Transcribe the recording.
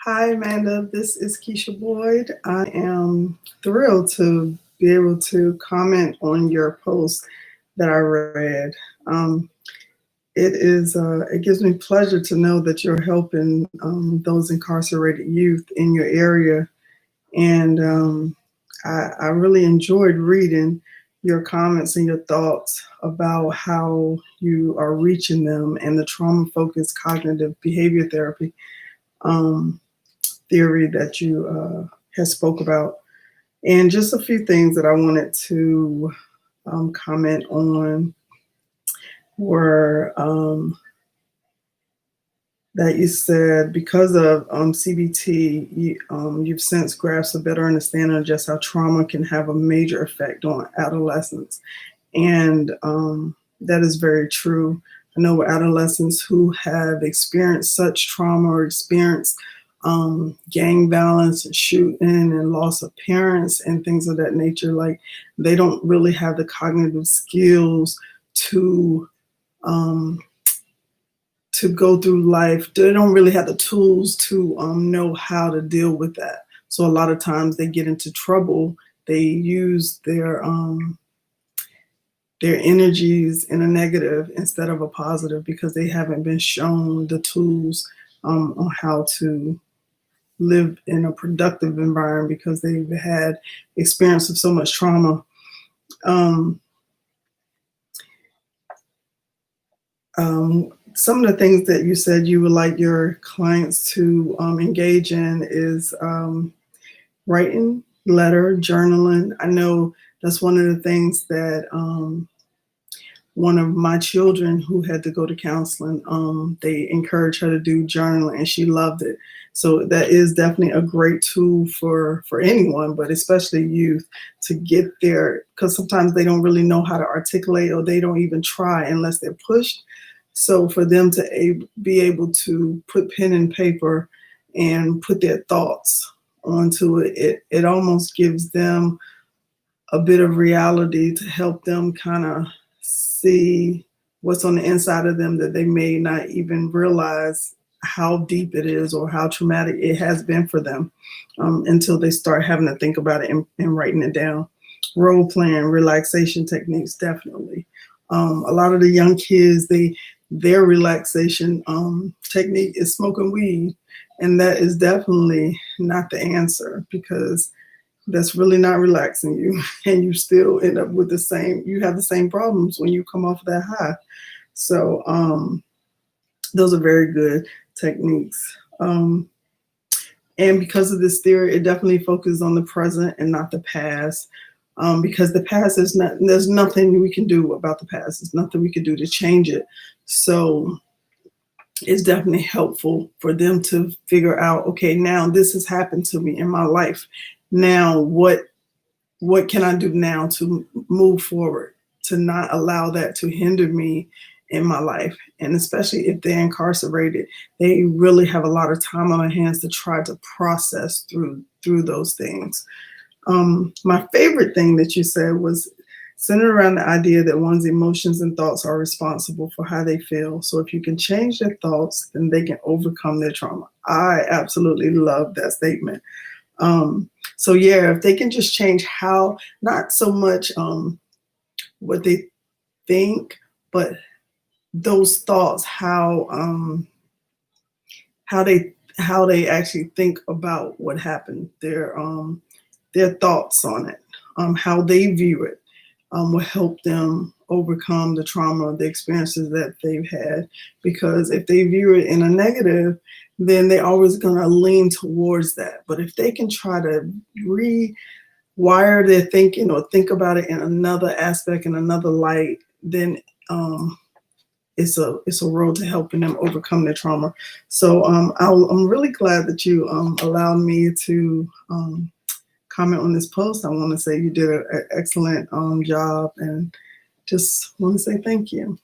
Hi, Amanda. This is Kishea Boyd. I am thrilled to be able to comment on your post that I read. Um, it gives me pleasure to know that you're helping those incarcerated youth in your area, and I really enjoyed reading your comments and your thoughts about how you are reaching them and the trauma-focused cognitive behavior therapy. Um, Theory that you had spoke about, and just a few things that I wanted to comment on were that you said because of CBT, you've since grasped a better understanding of just how trauma can have a major effect on adolescents, and that is very true. I know adolescents who have experienced such trauma or experienced gang violence and shooting and loss of parents and things of that nature, like they don't really have the cognitive skills to um, to go through life. They don't really have the tools to know how to deal with that. So a lot of times they get into trouble. They use their energies in a negative instead of a positive because they haven't been shown the tools on how to live in a productive environment because they've had experience of so much trauma. Um, some of the things that you said you would like your clients to engage in is writing, letter, journaling. I know that's one of the things that one of my children who had to go to counseling, they encouraged her to do journaling and she loved it. So that is definitely a great tool for anyone, but especially youth to get there, because sometimes they don't really know how to articulate or they don't even try unless they're pushed. So for them to be able to put pen and paper and put their thoughts onto it, it almost gives them a bit of reality to help them kind of see what's on the inside of them that they may not even realize how deep it is or how traumatic it has been for them until they start having to think about it and writing it down. Role playing, relaxation techniques, definitely. A lot of the young kids, their relaxation technique is smoking weed, and that is definitely not the answer because that's really not relaxing you and you still end up with you have the same problems when you come off that high. So those are very good techniques. And because of this theory, it definitely focuses on the present and not the past. Because the past is not, there's nothing we can do about the past. There's nothing we can do to change it. So it's definitely helpful for them to figure out, okay, now this has happened to me in my life. Now what can I do now to move forward, to not allow that to hinder me in my life? And especially if they're incarcerated, they really have a lot of time on their hands to try to process through those things. My favorite thing that you said was centered around the idea that one's emotions and thoughts are responsible for how they feel. So if you can change their thoughts, then they can overcome their trauma. I absolutely love that statement. So yeah, if they can just change how, not so much what they think, but those thoughts, how they actually think about what happened, their thoughts on it, how they view it, will help them overcome the trauma, the experiences that they've had. Because if they view it in a negative, then they're always going to lean towards that. But if they can try to rewire their thinking or think about it in another aspect, in another light, then it's a road to helping them overcome their trauma. So I'm really glad that you allowed me to comment on this post. I want to say you did an excellent job, and just want to say thank you.